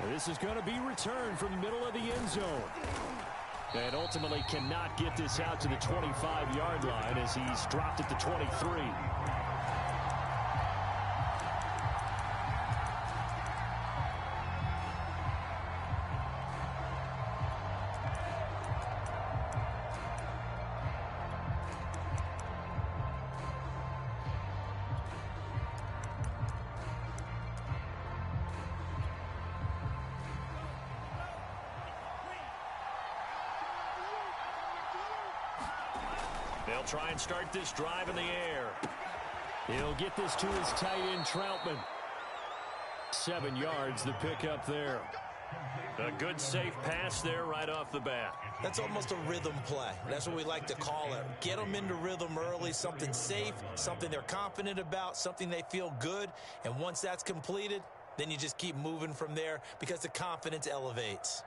This is going to be returned from the middle of the end zone. And ultimately cannot get this out to the 25-yard line as he's dropped at the 23. They'll try and start this drive in the air. He'll get this to his tight end, Troutman. 7 yards, the pickup there. A good, safe pass there right off the bat. That's almost a rhythm play. That's what we like to call it. Get them into rhythm early, something safe, something they're confident about, something they feel good. And once that's completed, then you just keep moving from there because the confidence elevates.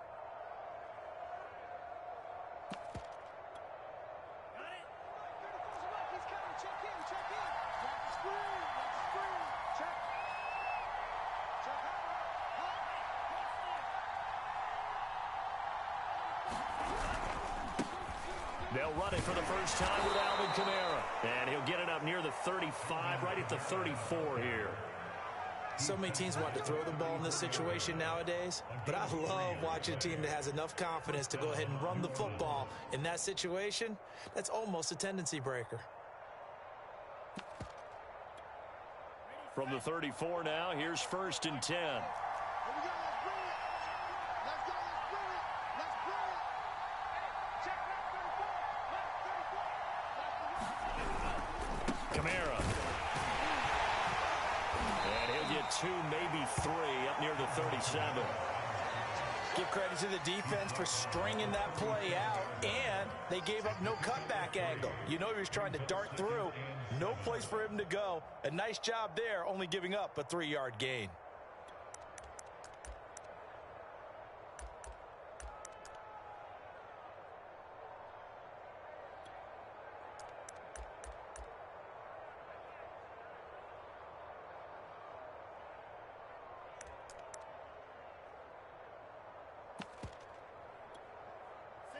They'll run it for the first time with Alvin Kamara. And he'll get it up near the 35, right at the 34 here. So many teams want to throw the ball in this situation nowadays, but I love watching a team that has enough confidence to go ahead and run the football. In that situation, that's almost a tendency breaker. From the 34 now, here's 1st and 10. Kamara. And he'll get 2, maybe 3 up near the 37. Give credit to the defense for stringing that play out, and they gave up no cutback angle. You know he was trying to dart through. No place for him to go. A nice job there, only giving up a 3-yard gain.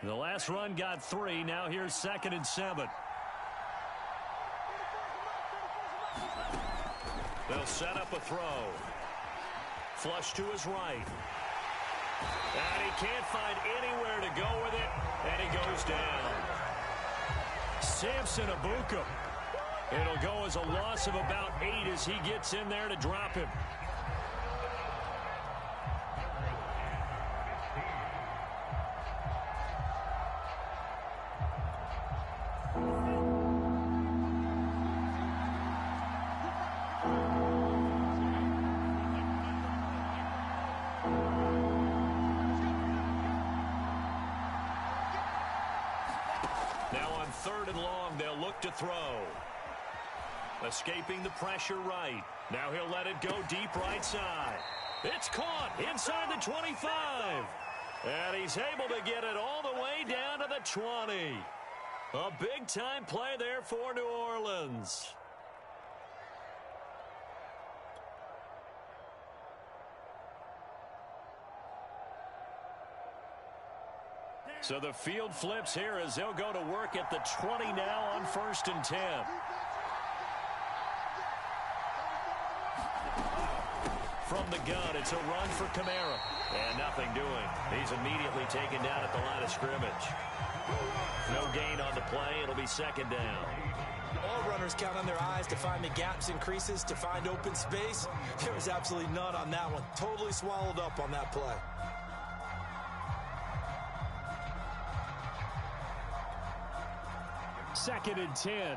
The last run got 3. Now here's 2nd and 7. They'll set up a throw. Flush to his right. And he can't find anywhere to go with it. And he goes down. Samson Abuka. It'll go as a loss of about 8 as he gets in there to drop him. To throw. Escaping the pressure right. Now he'll let it go deep right side. It's caught inside the 25. And he's able to get it all the way down to the 20. A big-time play there for New Orleans. So the field flips here as they'll go to work at the 20 now on 1st and 10. From the gun, it's a run for Kamara. And nothing doing. He's immediately taken down at the line of scrimmage. No gain on the play. It'll be 2nd down. All runners count on their eyes to find the gaps and creases, to find open space. There was absolutely none on that one. Totally swallowed up on that play. Second and 10.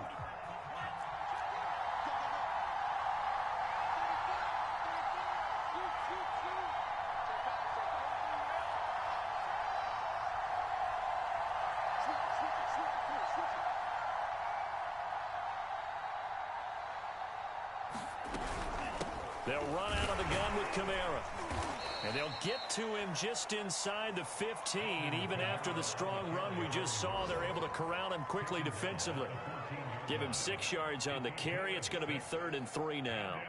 They'll run out of the gun with Kamara. And they'll get to him just inside the 15. Even after the strong run we just saw, they're able to corral him quickly defensively. Give him 6 yards on the carry. It's going to be 3rd and 3 now.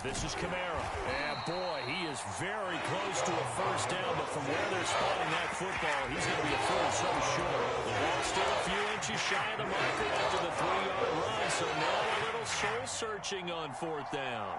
This is Kamara. And, boy, he is very close to a first down, but from where they're spotting that football, he's going to be a foot so short. The ball's still a few inches shy of the marker after the 3-yard run, so now a little soul-searching on fourth down.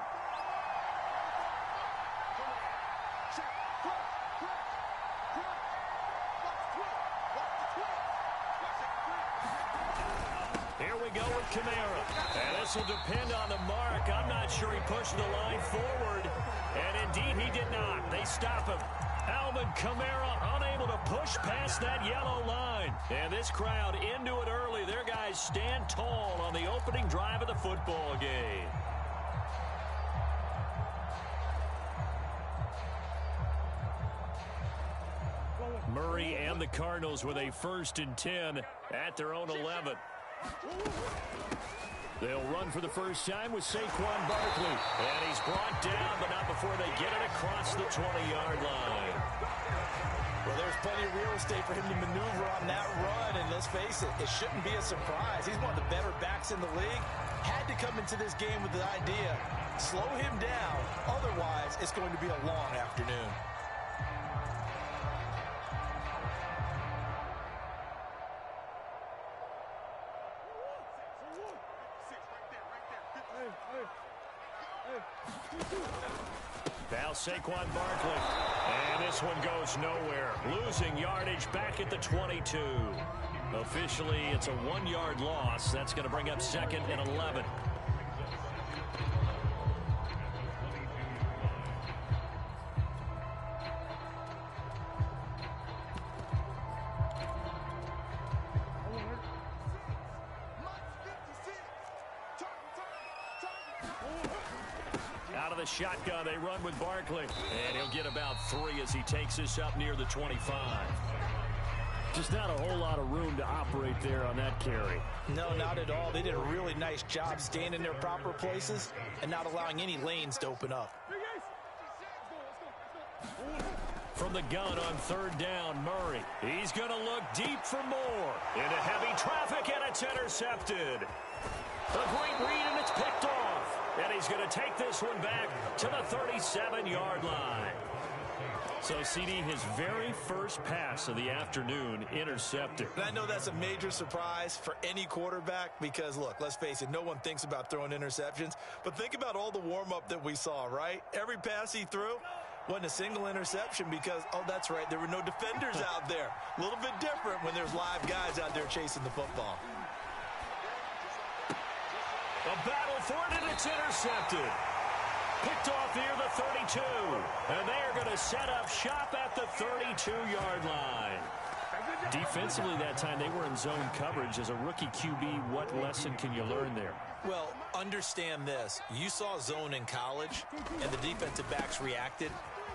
Here we go with Kamara. And this will depend on the mark. I'm not sure he pushed the line forward. And indeed, he did not. They stop him. Alvin Kamara unable to push past that yellow line. And this crowd into it early. Their guys stand tall on the opening drive of the football game. Murray and the Cardinals with a 1st and 10 at their own 11. They'll run for the first time with Saquon Barkley. And he's brought down, but not before they get it across the 20-yard line. Well, there's plenty of real estate for him to maneuver on that run. And let's face it, it shouldn't be a surprise. He's one of the better backs in the league. Had to come into this game with the idea, slow him down. Otherwise, it's going to be a long afternoon. Now Saquon Barkley. And this one goes nowhere. Losing yardage back at the 22. Officially, it's a 1-yard loss. That's going to bring up 2nd and 11. Out of the shotgun, they run with Barkley. And he'll get about 3 as he takes this up near the 25. Just not a whole lot of room to operate there on that carry. No, not at all. They did a really nice job staying in their proper places and not allowing any lanes to open up. From the gun on 3rd down, Murray. He's going to look deep for more. Into heavy traffic, and it's intercepted. A great read, and it's picked off. And he's going to take this one back to the 37-yard line. So, CD, his very first pass of the afternoon intercepted. And I know that's a major surprise for any quarterback because, look, let's face it, no one thinks about throwing interceptions. But think about all the warm-up that we saw, right? Every pass he threw wasn't a single interception because, oh, that's right, there were no defenders out there. A little bit different when there's live guys out there chasing the football. A battle for it, and it's intercepted. Picked off near the 32. And they are going to set up shop at the 32-yard line. Defensively that time, they were in zone coverage. As a rookie QB, what lesson can you learn there? Well, understand this. You saw zone in college, and the defensive backs reacted,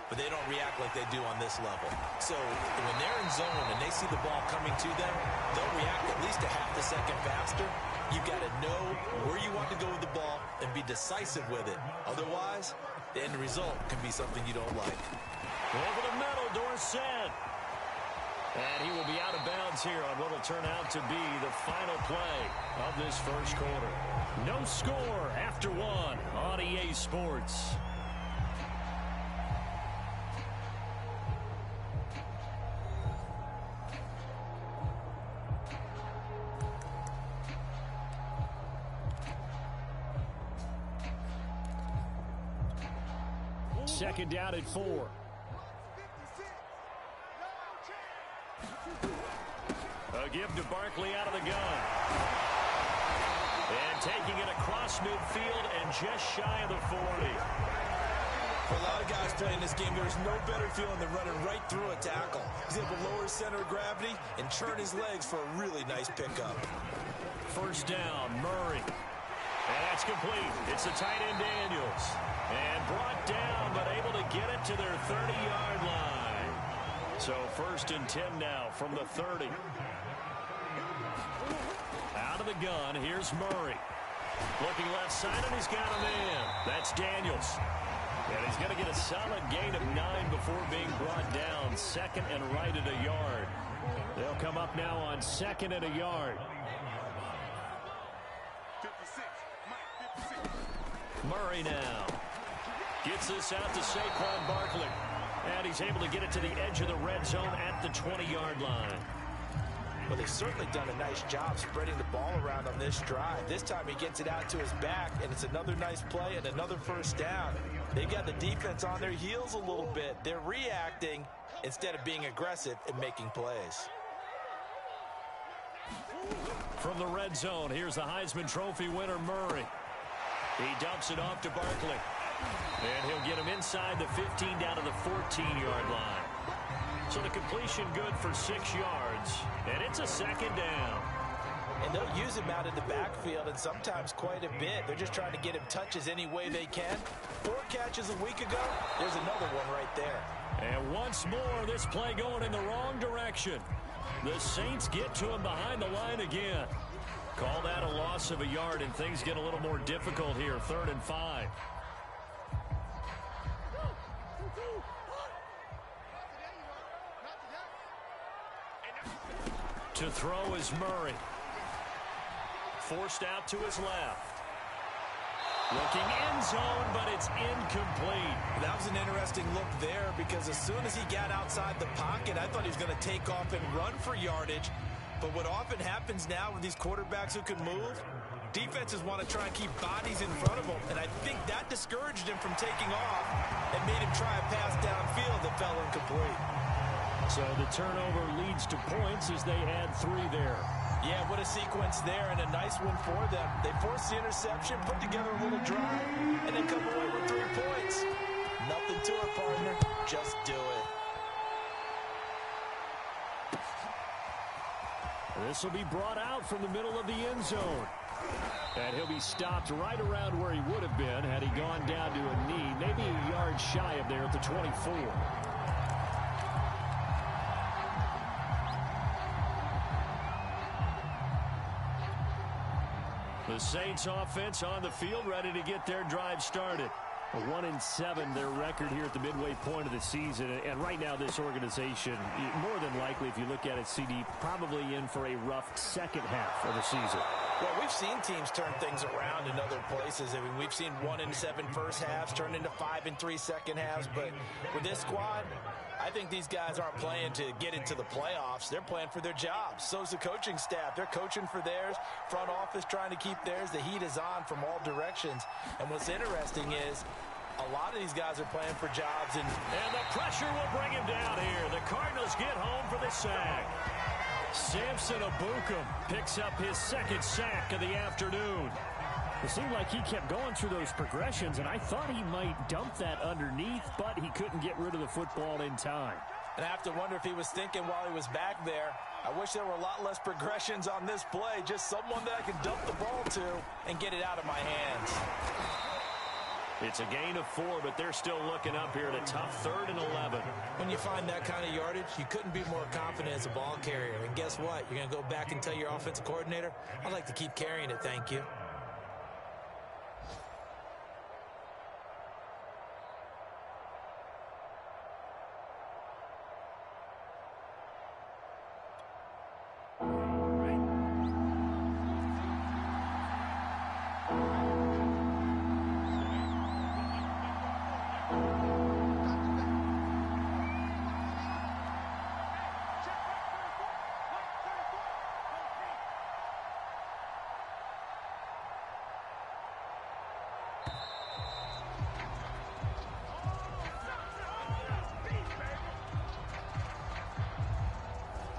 but they don't react like they do on this level. So when they're in zone and they see the ball coming to them, they'll react at least a half a second faster. You've got to know where you want to go with the ball and be decisive with it. Otherwise, the end result can be something you don't like. Over the middle, Dorsett. And he will be out of bounds here on what will turn out to be the final play of this first quarter. No score after 1 on EA Sports. Second down at 4. A give to Barkley out of the gun. And taking it across midfield and just shy of the 40. For a lot of guys playing this game, there's no better feeling than running right through a tackle. He's able to lower his center of gravity and turn his legs for a really nice pickup. First down, Murray. And that's complete. It's the tight end Daniels. And brought down, but able to get it to their 30-yard line. So 1st and 10 now from the 30. Out of the gun, here's Murray. Looking left side, and he's got a man. That's Daniels. And he's going to get a solid gain of 9 before being brought down. 2nd and right at a yard. They'll come up now on 2nd and a yard. Murray now. Gets this out to Saquon Barkley. And he's able to get it to the edge of the red zone at the 20-yard line. Well, they've certainly done a nice job spreading the ball around on this drive. This time he gets it out to his back, and it's another nice play and another first down. They got the defense on their heels a little bit. They're reacting instead of being aggressive and making plays. From the red zone, here's the Heisman Trophy winner, Murray. He dumps it off to Barkley. And he'll get him inside the 15 down to the 14-yard line. So the completion good for 6 yards, and it's a second down. And they'll use him out in the backfield, and sometimes quite a bit. They're just trying to get him touches any way they can. 4 catches a week ago, there's another one right there. And once more, this play going in the wrong direction. The Saints get to him behind the line again. Call that a loss of a yard, and things get a little more difficult here. 3rd and 5. To throw is Murray. Forced out to his left. Looking end zone, but it's incomplete. That was an interesting look there because as soon as he got outside the pocket, I thought he was going to take off and run for yardage. But what often happens now with these quarterbacks who can move, defenses want to try and keep bodies in front of them. And I think that discouraged him from taking off and made him try a pass downfield that fell incomplete. So the turnover leads to points as they add 3 there. Yeah, what a sequence there, and a nice one for them. They force the interception, put together a little drive, and then come away with 3 points. Nothing to it, partner. Just do it. This will be brought out from the middle of the end zone. And he'll be stopped right around where he would have been had he gone down to a knee, maybe a yard shy of there at the 24. The Saints offense on the field, ready to get their drive started. A 1-7 their record here at the midway point of the season. And right now this organization, more than likely, if you look at it, CD, probably in for a rough second half of the season. Well, we've seen teams turn things around in other places. I mean, we've seen 1-7 first halves turn into 5-3 second halves. But with this squad, I think these guys aren't playing to get into the playoffs. They're playing for their jobs. So's the coaching staff. They're coaching for theirs. Front office trying to keep theirs. The heat is on from all directions. And what's interesting is a lot of these guys are playing for jobs. And the pressure will bring him down here. The Cardinals get home for the sack. Samson Abukum picks up his 2nd sack of the afternoon. It seemed like he kept going through those progressions, and I thought he might dump that underneath, but he couldn't get rid of the football in time. And I have to wonder if he was thinking while he was back there, I wish there were a lot less progressions on this play, just someone that I can dump the ball to and get it out of my hands. It's a gain of 4, but they're still looking up here at a tough 3rd and 11. When you find that kind of yardage, you couldn't be more confident as a ball carrier. And guess what? You're going to go back and tell your offensive coordinator, I'd like to keep carrying it, thank you.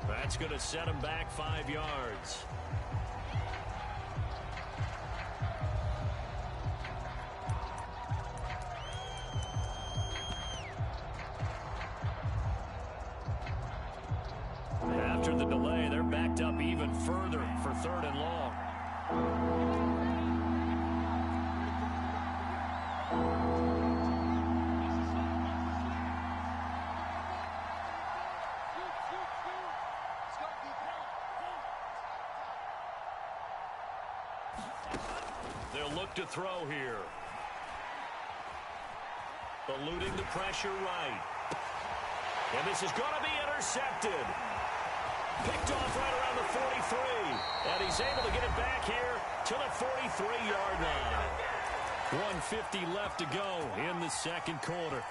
That's going to set him back 5 yards. After the delay, they're backed up even further for 3rd and long. They'll look to throw here. Eluding the pressure right. And this is going to be intercepted. Picked off right around the 43. And he's able to get it back here to the 43-yard line. 1:50 left to go in the second quarter.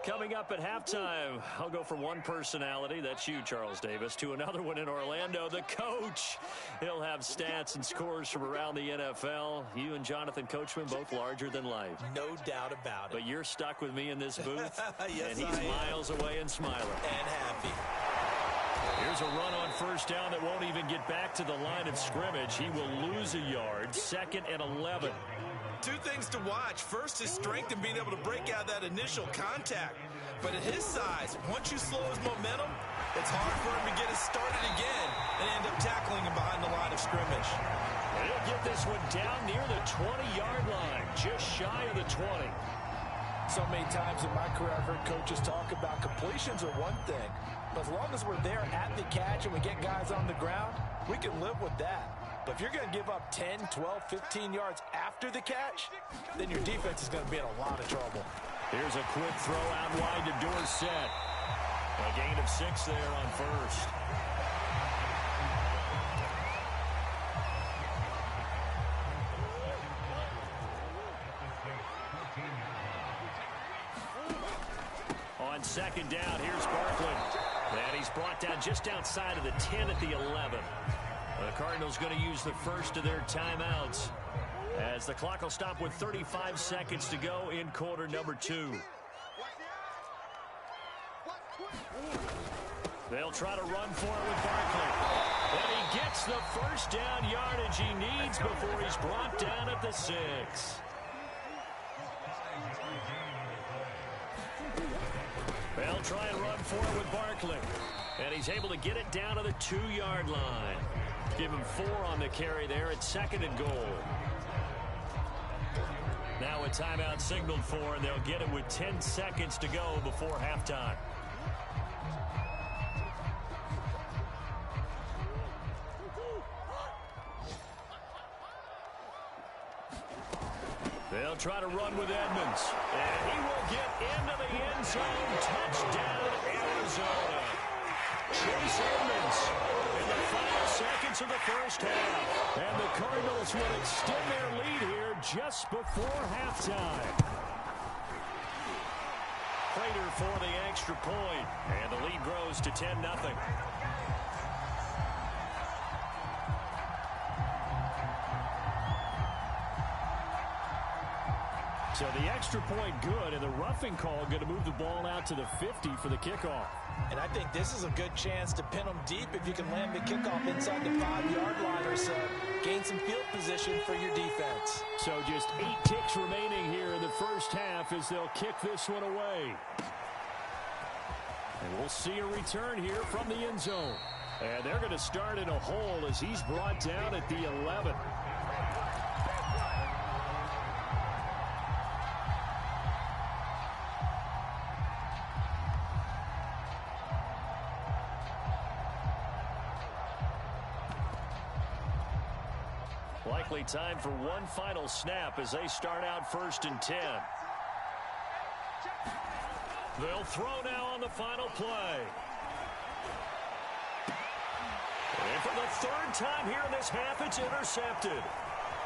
Coming up at halftime, I'll go from one personality, that's you, Charles Davis, to another one in Orlando, the coach. He'll have stats and scores from around the NFL. You and Jonathan Coachman, both larger than life. No doubt about it. But you're stuck with me in this booth, yes, and he's miles away and smiling. And happy. Here's a run on first down that won't even get back to the line of scrimmage. He will lose a yard, 2nd and 11. Two things to watch. First is strength and being able to break out that initial contact. But at his size, once you slow his momentum, it's hard for him to get it started again and end up tackling him behind the line of scrimmage. He'll get this one down near the 20-yard line, just shy of the 20. So many times in my career, I've heard coaches talk about completions are one thing. But as long as we're there at the catch and we get guys on the ground, we can live with that. But if you're going to give up 10, 12, 15 yards after the catch, then your defense is going to be in a lot of trouble. Here's a quick throw out wide to Dorsett. A gain of 6 there on first. On second down, here's Barkley. And he's brought down just outside of the 10 at the 11. The Cardinals going to use the first of their timeouts as the clock will stop with 35 seconds to go in quarter number 2. They'll try to run for it with Barkley. And he gets the first down yardage he needs before he's brought down at the 6. They'll try and run for it with Barkley. And he's able to get it down to the 2-yard line. Give him 4 on the carry there at 2nd and goal. Now a timeout signaled for, and they'll get it with 10 seconds to go before halftime. They'll try to run with Edmonds. And he will get into the end zone. Touchdown, Arizona. Chase Edmonds in the final seconds of the first half. And the Cardinals will extend their lead here just before halftime. Prater for the extra point. And the lead grows to 10-0. So the extra point good, and the roughing call going to move the ball out to the 50 for the kickoff. And I think this is a good chance to pin them deep if you can land the kickoff inside the 5-yard line or so. Gain some field position for your defense. So just 8 ticks remaining here in the first half as they'll kick this one away. And we'll see a return here from the end zone. And they're going to start in a hole as he's brought down at the 11. Likely time for one final snap as they start out 1st and 10. They'll throw now on the final play. And for the 3rd time here in this half, it's intercepted.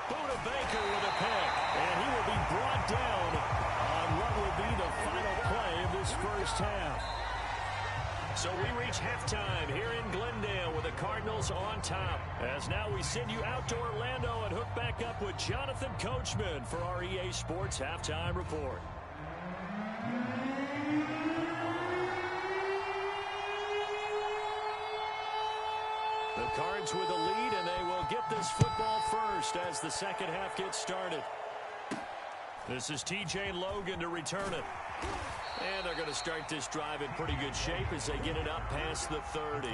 Buda Baker with a pick, and he will be brought down on what will be the final play of this first half. So we reach halftime here in Glendale with the Cardinals on top. As now we send you out to Orlando and hook back up with Jonathan Coachman for our EA Sports Halftime Report. The Cards with a lead, and they will get this football first as the second half gets started. This is T.J. Logan to return it. And they're going to start this drive in pretty good shape as they get it up past the 30.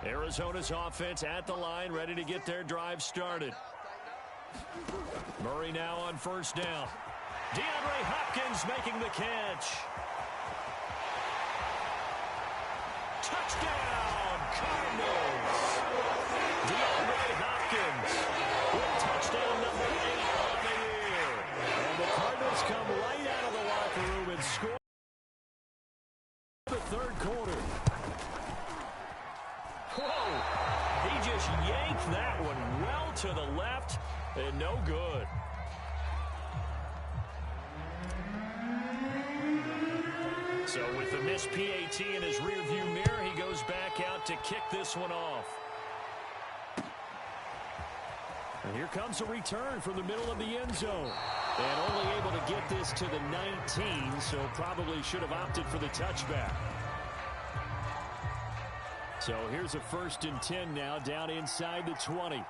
Arizona's offense at the line, ready to get their drive started. Murray now on first down. DeAndre Hopkins making the catch. Touchdown, Cardinals. DeAndre Hopkins with touchdown number 8 on the year. And the Cardinals come right out of the locker room and score the third quarter. Whoa! He just yanked that one well to the left and no good. So with the missed PAT in his rearview mirror, he goes back out to kick this one off. And here comes a return from the middle of the end zone. And only able to get this to the 19, so probably should have opted for the touchback. So here's a 1st and 10 now, down inside the 20.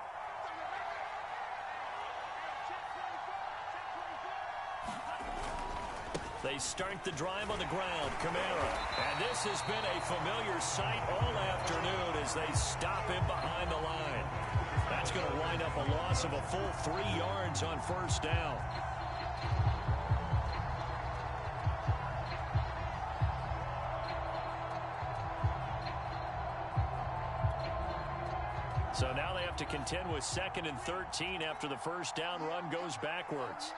They start the drive on the ground, Kamara. And this has been a familiar sight all afternoon as they stop him behind the line. That's going to wind up a loss of a full 3 yards on first down. So now they have to contend with 2nd and 13 after the first down run goes backwards.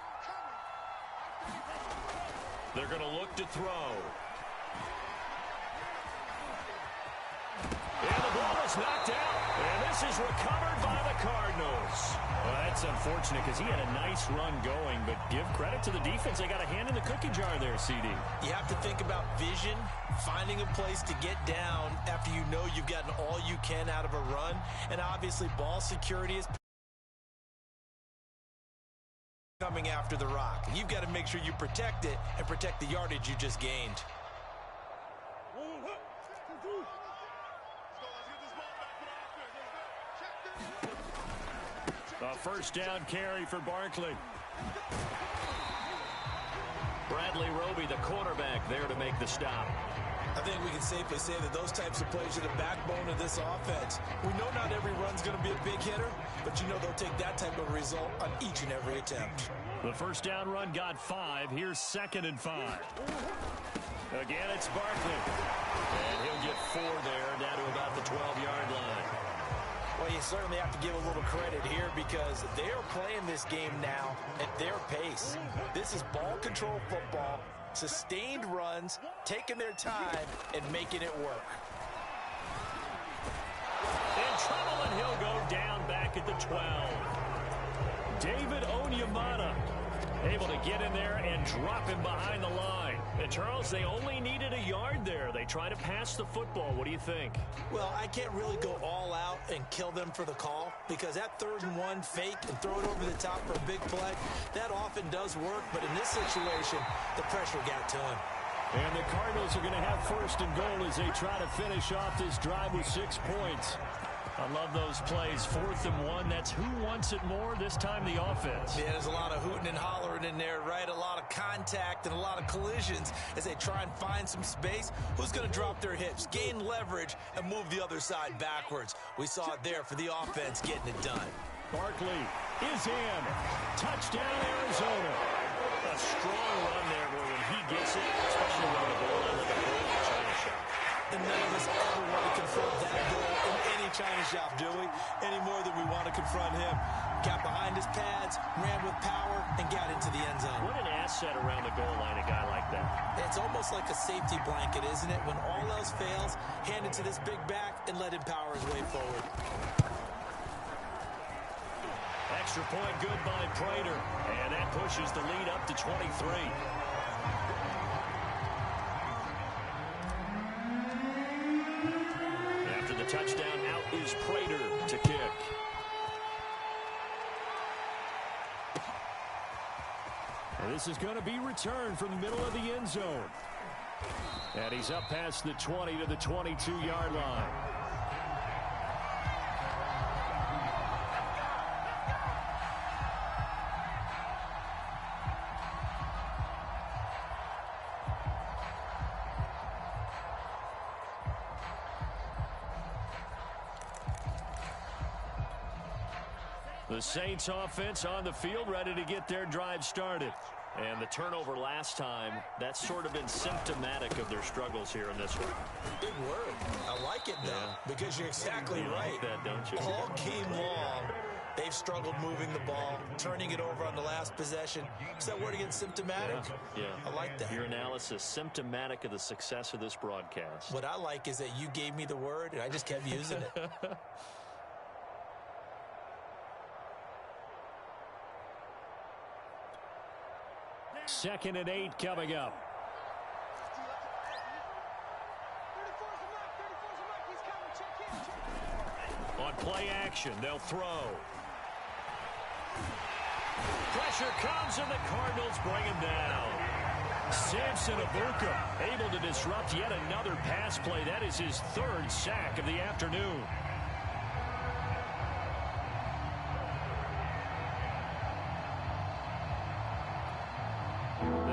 They're going to look to throw. And the ball is knocked out. And this is recovered by the Cardinals. Well, that's unfortunate because he had a nice run going, but give credit to the defense. They got a hand in the cookie jar there, CD. You have to think about vision, finding a place to get down after you know you've gotten all you can out of a run. And obviously ball security is coming after the rock. You've got to make sure you protect it and protect the yardage you just gained. A first down carry for Barkley. Bradley Roby, the quarterback, there to make the stop. I think we can safely say that those types of plays are the backbone of this offense. We know not every run's going to be a big hitter, but you know they'll take that type of result on each and every attempt. The first down run got 5. Here's 2nd and 5. Again, it's Barkley. And he'll get 4 there, down to about the 12-yard line. Well, you certainly have to give a little credit here because they are playing this game now at their pace. This is ball control football, sustained runs, taking their time, and making it work. In trouble, and he'll go down back at the 12. David Onyemata able to get in there and drop him behind the line. And, Charles, they only needed a yard there. They try to pass the football. What do you think? Well, I can't really go all out and kill them for the call because that 3rd and 1 fake and throw it over the top for a big play, that often does work. But in this situation, the pressure got to him. And the Cardinals are going to have 1st and goal as they try to finish off this drive with 6 points. I love those plays. 4th and 1. That's who wants it more, this time the offense. Yeah, there's a lot of hooting and hollering in there, right? A lot of contact and a lot of collisions as they try and find some space. Who's going to drop their hips, gain leverage, and move the other side backwards? We saw it there for the offense getting it done. Barkley is in. Touchdown, Arizona. A strong run there where when he gets it, especially when the goal line, like a goal in the China shop. And none of us ever want to confront that goal in any China shop, do we? Any more than we want to confront him. Got behind his pads, ran with power, and got into the end zone. What an asset around the goal line, a guy like that. It's almost like a safety blanket, isn't it? When all else fails, hand it to this big back and let him power his way forward. Extra point good by Prater, and that pushes the lead up to 23. After the touchdown, out is Prater to kick. And this is going to be returned from the middle of the end zone. And he's up past the 20 to the 22-yard line. The Saints offense on the field, ready to get their drive started. And the turnover last time, that's sort of been symptomatic of their struggles here in this one. Big word. I like it, though, because you're exactly right. Like that, don't you? All game long, they've struggled moving the ball, turning it over on the last possession. Is that word again, symptomatic? Yeah. I like that. Your analysis, symptomatic of the success of this broadcast. What I like is that you gave me the word, and I just kept using it. Second and 8 coming up. On play action, they'll throw. Pressure comes, and the Cardinals bring him down. Samson Ibuka able to disrupt yet another pass play. That is his third sack of the afternoon.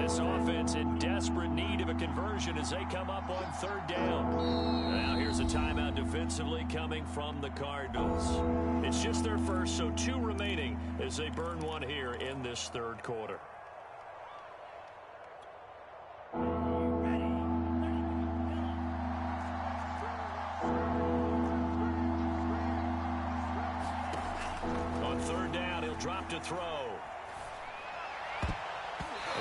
This offense in desperate need of a conversion as they come up on third down. Now here's a timeout defensively coming from the Cardinals. It's just their first, so 2 remaining as they burn one here in this third quarter. On third down, he'll drop to throw.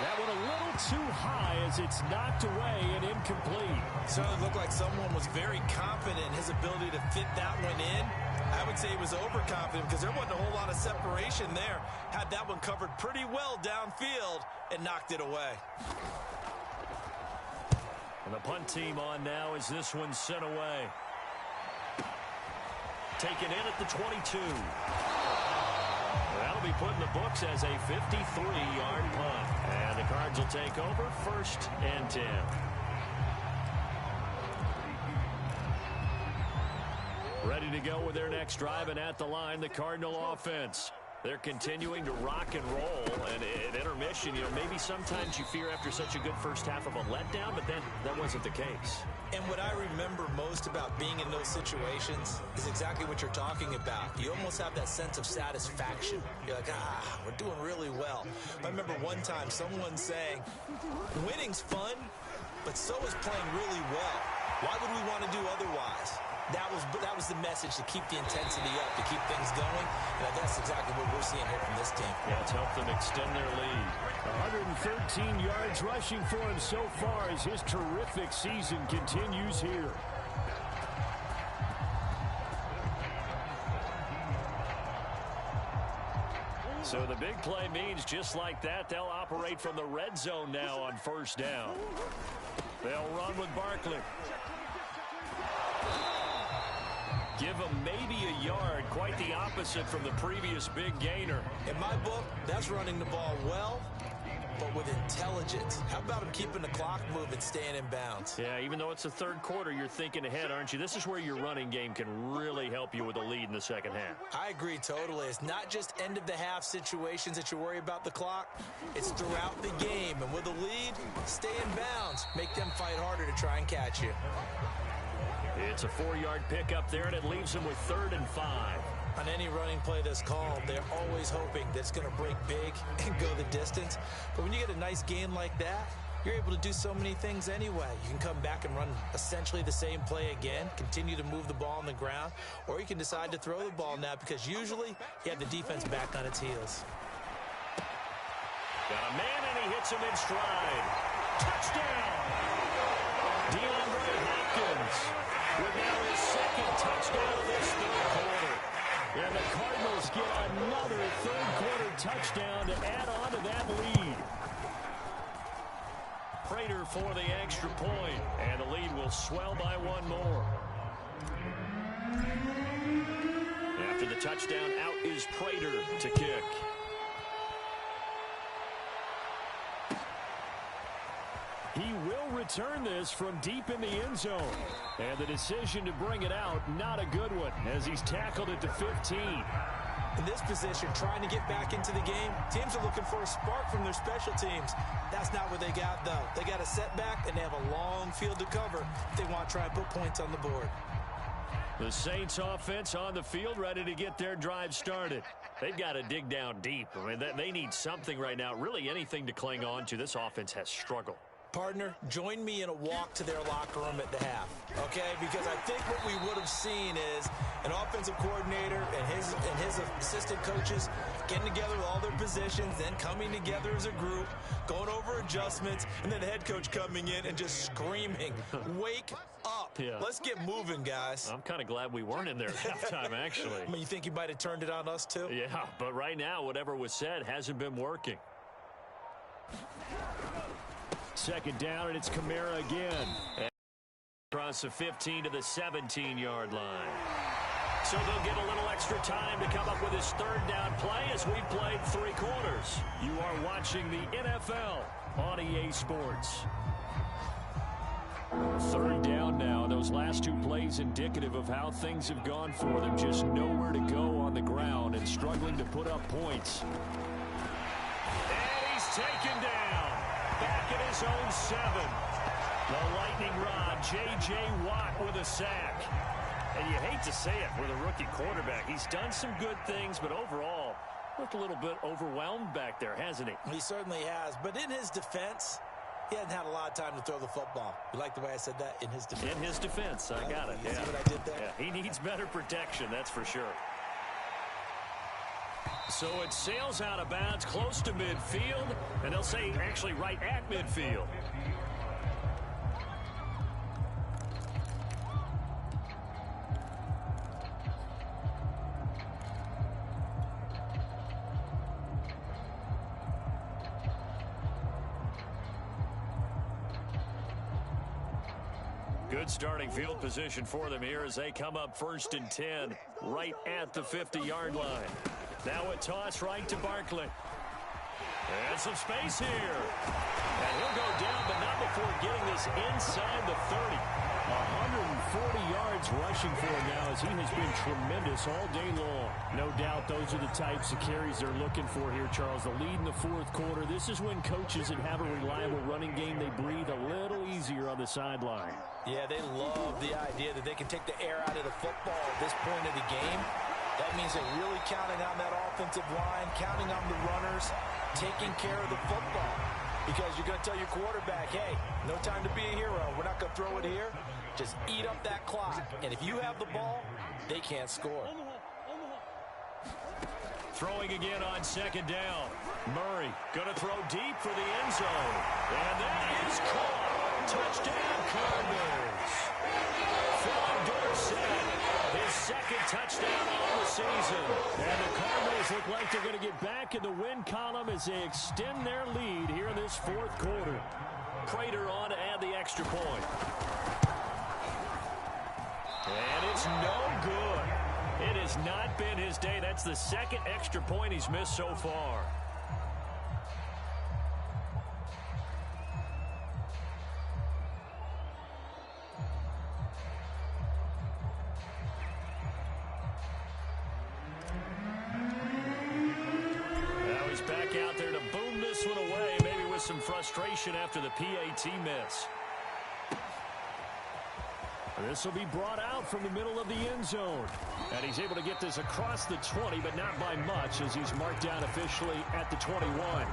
That one a little too high as it's knocked away and incomplete. Certainly looked like someone was very confident in his ability to fit that one in. I would say he was overconfident because there wasn't a whole lot of separation there. Had that one covered pretty well downfield and knocked it away. And the punt team on now as this one's sent away. Taken in at the 22. That'll be put in the books as a 53-yard punt. And the Cards will take over 1st and 10. Ready to go with their next drive, and at the line, the Cardinal offense. They're continuing to rock and roll, and at intermission, maybe sometimes you fear after such a good first half of a letdown, but then that wasn't the case. And what I remember most about being in those situations is exactly what you're talking about. You almost have that sense of satisfaction. You're like, we're doing really well. I remember one time someone saying, winning's fun, but so is playing really well. Why would we want to do otherwise? That was the message, to keep the intensity up, to keep things going. And that's exactly what we're seeing here from this team. Yeah, it's helped them extend their lead. 113 yards rushing for him so far as his terrific season continues here. So the big play means just like that, they'll operate from the red zone now on first down. They'll run with Barkley. Give him maybe a yard, quite the opposite from the previous big gainer. In my book, that's running the ball well, but with intelligence. How about him keeping the clock moving, staying in bounds? Yeah, even though it's the third quarter, you're thinking ahead, aren't you? This is where your running game can really help you with a lead in the second half. I agree totally. It's not just end-of-the-half situations that you worry about the clock. It's throughout the game. And with a lead, stay in bounds. Make them fight harder to try and catch you. It's a 4-yard pickup there, and it leaves them with 3rd and 5. On any running play that's called, they're always hoping that it's going to break big and go the distance. But when you get a nice game like that, you're able to do so many things anyway. You can come back and run essentially the same play again, continue to move the ball on the ground, or you can decide to throw the ball now because usually you have the defense back on its heels. Got a man, and he hits him in stride. Touchdown! DeAndre Hopkins with now his 2nd touchdown of this third quarter. And the Cardinals get another third-quarter touchdown to add on to that lead. Prater for the extra point, and the lead will swell by 1 more. After the touchdown, out is Prater to kick. He will return this from deep in the end zone. And the decision to bring it out, not a good one, as he's tackled it to 15. In this position, trying to get back into the game, teams are looking for a spark from their special teams. That's not what they got, though. They got a setback, and they have a long field to cover if they want to try and put points on the board. The Saints offense on the field, ready to get their drive started. They've got to dig down deep. I mean, they need something right now, really anything to cling on to. This offense has struggled. Partner, join me in a walk to their locker room at the half, okay? Because I think what we would have seen is an offensive coordinator and his assistant coaches getting together with all their positions, then coming together as a group, going over adjustments, and then the head coach coming in and just screaming, wake up. Yeah. Let's get moving, guys. I'm kind of glad we weren't in there at halftime, actually. I mean, you think he might have turned it on us, too? Yeah, but right now, whatever was said hasn't been working. Second down, and it's Kamara again. Across the 15 to the 17-yard line. So they'll get a little extra time to come up with his third down play as we've played 3 quarters. You are watching the NFL on EA Sports. Third down now. Those last 2 plays indicative of how things have gone for them. Just nowhere to go on the ground and struggling to put up points. And he's taken down. Back at his own 7. The lightning rod, J.J. Watt with a sack. And you hate to say it with a rookie quarterback. He's done some good things, but overall, looked a little bit overwhelmed back there, hasn't he? He certainly has. But in his defense, he hasn't had a lot of time to throw the football. You like the way I said that? In his defense. In his defense, I got it. You see what I did there? Yeah, he needs better protection, that's for sure. So it sails out of bounds close to midfield, and they'll say actually right at midfield. Good starting field position for them here as they come up 1st and 10 right at the 50-yard line. Now a toss right to Barkley. And some space here. And he'll go down, but not before getting this inside the 30. 140 yards rushing for him now as he has been tremendous all day long. No doubt those are the types of carries they're looking for here, Charles. The lead in the 4th quarter. This is when coaches that have a reliable running game, they breathe a little easier on the sideline. Yeah, they love the idea that they can take the air out of the football at this point of the game. That means they're really counting on that offensive line, counting on the runners, taking care of the football. Because you're going to tell your quarterback, hey, no time to be a hero. We're not going to throw it here. Just eat up that clock. And if you have the ball, they can't score. Throwing again on 2nd down. Murray going to throw deep for the end zone. And that is caught. Touchdown, Cardinals. Philip Dorsett, his 2nd touchdown on the season. And the Cardinals look like they're going to get back in the win column as they extend their lead here in this 4th quarter. Prater on to add the extra point. And it's no good. It has not been his day. That's the 2nd extra point he's missed so far. Now he's back out there to boom this one away, maybe with some frustration after the PAT miss. This will be brought out from the middle of the end zone. And he's able to get this across the 20, but not by much as he's marked down officially at the 21.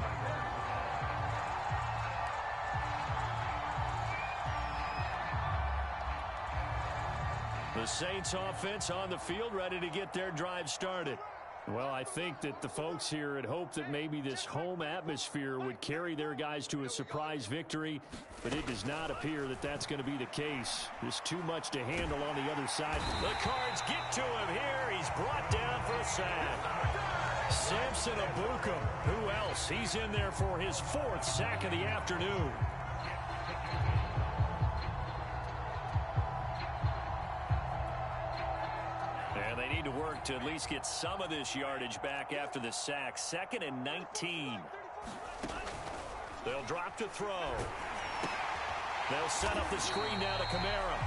The Saints offense on the field ready to get their drive started. Well, I think that the folks here had hoped that maybe this home atmosphere would carry their guys to a surprise victory, but it does not appear that that's going to be the case. There's too much to handle on the other side. The Cards get to him here. He's brought down for a sack. Samson Abukum. Who else? He's in there for his 4th sack of the afternoon. And they need to work to at least get some of this yardage back after the sack. 2nd and 19. They'll drop to throw. They'll set up the screen now to Kamara.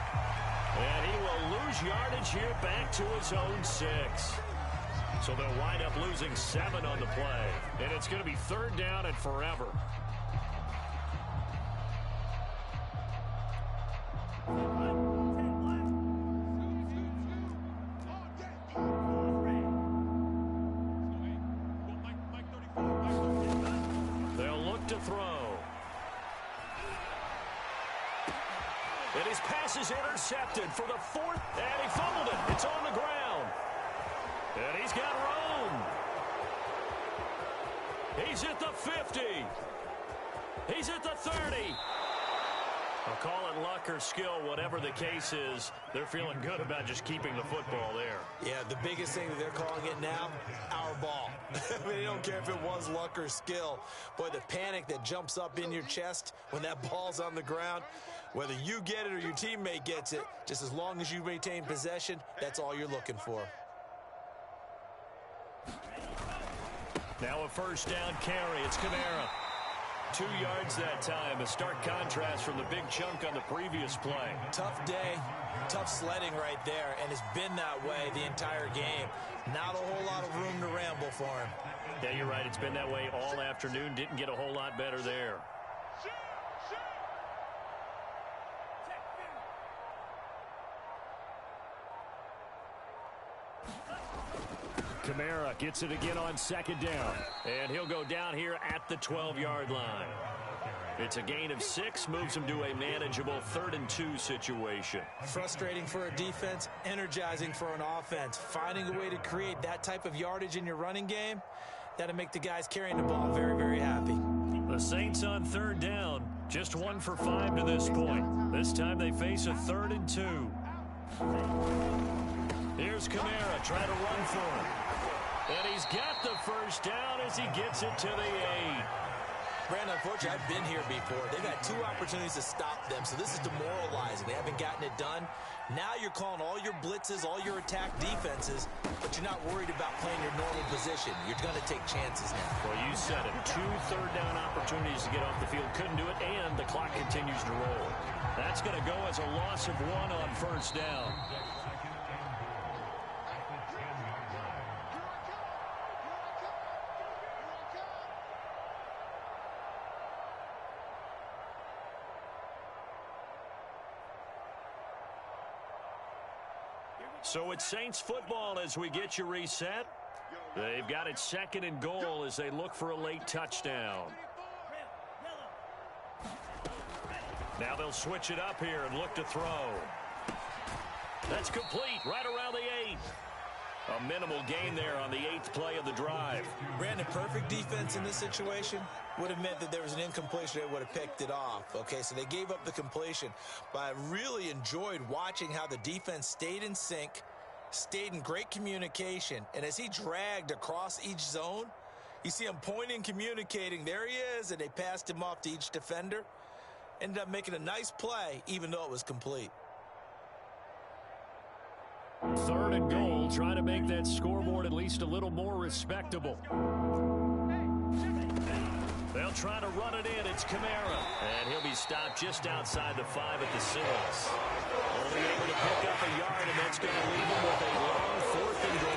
And he will lose yardage here back to his own 6. So they'll wind up losing 7 on the play. And it's going to be 3rd down and forever. And his pass is intercepted for the fourth. And he fumbled it. It's on the ground. And he's got room. He's at the 50. He's at the 30. I'll call it luck or skill, whatever the case is. They're feeling good about just keeping the football there. Yeah, the biggest thing that they're calling it now, our ball. I mean, they don't care if it was luck or skill. Boy, the panic that jumps up in your chest when that ball's on the ground, whether you get it or your teammate gets it, just as long as you maintain possession, that's all you're looking for. Now a first down carry. It's Kamara. 2 yards that time. A stark contrast from the big chunk on the previous play. Tough day, tough sledding right there, and it's been that way the entire game. Not a whole lot of room to ramble for him. Yeah, you're right. It's been that way all afternoon. Didn't get a whole lot better there. Kamara gets it again on second down. And he'll go down here at the 12-yard line. It's a gain of 6, moves him to a manageable 3rd and 2 situation. Frustrating for a defense, energizing for an offense. Finding a way to create that type of yardage in your running game, that'll make the guys carrying the ball very, very happy. The Saints on 3rd down, just 1 for 5 to this point. This time they face a 3rd and 2. Here's Kamara trying to run for him. And he's got the first down as he gets it to the 8. Brandon, unfortunately, I've been here before. They've had 2 opportunities to stop them, so this is demoralizing. They haven't gotten it done. Now you're calling all your blitzes, all your attack defenses, but you're not worried about playing your normal position. You're going to take chances now. Well, you said it. 2 third-down opportunities to get off the field. Couldn't do it, and the clock continues to roll. That's going to go as a loss of 1 on first down. So it's Saints football as we get you reset. They've got it 2nd and goal as they look for a late touchdown. Now they'll switch it up here and look to throw. That's complete right around the 8. A minimal gain there on the 8th play of the drive. Brandon, perfect defense in this situation would have meant that there was an incompletion. They would have picked it off. Okay, so they gave up the completion. But I really enjoyed watching how the defense stayed in sync, stayed in great communication. And as he dragged across each zone, you see him pointing, communicating. There he is, and they passed him off to each defender. Ended up making a nice play, even though it was complete. 3rd and goal, trying to make that scoreboard at least a little more respectable. They'll try to run it in. It's Kamara. And he'll be stopped just outside the 5 at the 6. Only able to pick up a yard, and that's going to leave him with a long 4th and goal.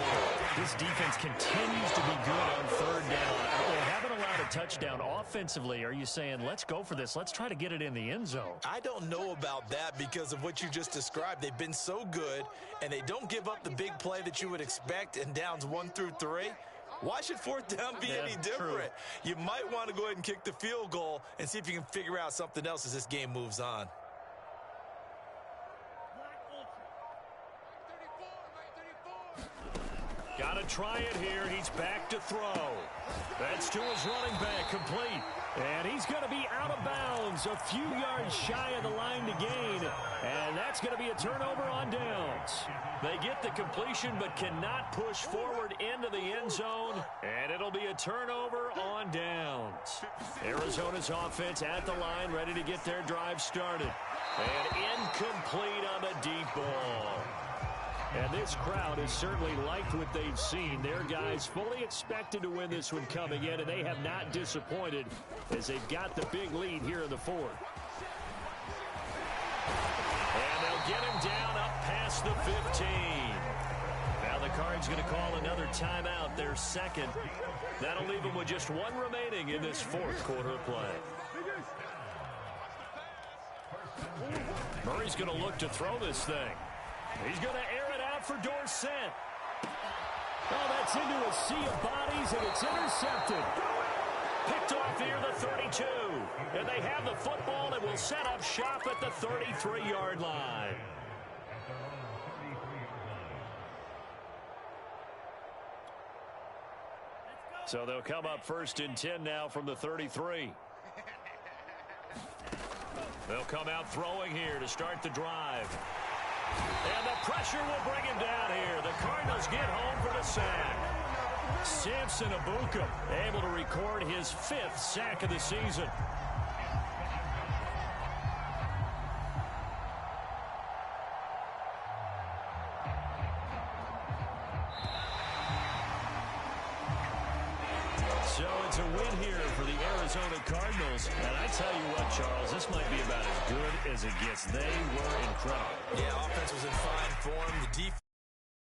This defense continues to be good on 3rd down. They haven't allowed a touchdown offensively. Are you saying, let's go for this? Let's try to get it in the end zone. I don't know about that because of what you just described. They've been so good, and they don't give up the big play that you would expect in downs 1 through 3. Why should 4th down be any different? True. You might want to go ahead and kick the field goal and see if you can figure out something else as this game moves on. Got to try it here. He's back to throw. That's to his running back, complete. And he's going to be out of bounds, a few yards shy of the line to gain. And that's going to be a turnover on downs. They get the completion but cannot push forward into the end zone. And it'll be a turnover on downs. Arizona's offense at the line, ready to get their drive started. And incomplete on the deep ball. And this crowd has certainly liked what they've seen. Their guys fully expected to win this one coming in, and they have not disappointed as they've got the big lead here in the 4th. And they'll get him down up past the 15. Now the Cards going to call another timeout, their 2nd. That'll leave them with just 1 remaining in this 4th quarter of play. Murray's going to look to throw this thing. He's going to air it out for Dorsett. Oh, that's into a sea of bodies, and it's intercepted. Picked off near the 32. And they have the football and will set up shop at the 33-yard line. So they'll come up 1st and 10 now from the 33. They'll come out throwing here to start the drive. And the pressure will bring him down here. The Cardinals get home for the sack. Samson Abuka able to record his 5th sack of the season. So it's a win here for the Arizona Cardinals. And I tell you what, Charles, this might be about as good as it gets. They were incredible. Yeah, offense was in fine form. The defense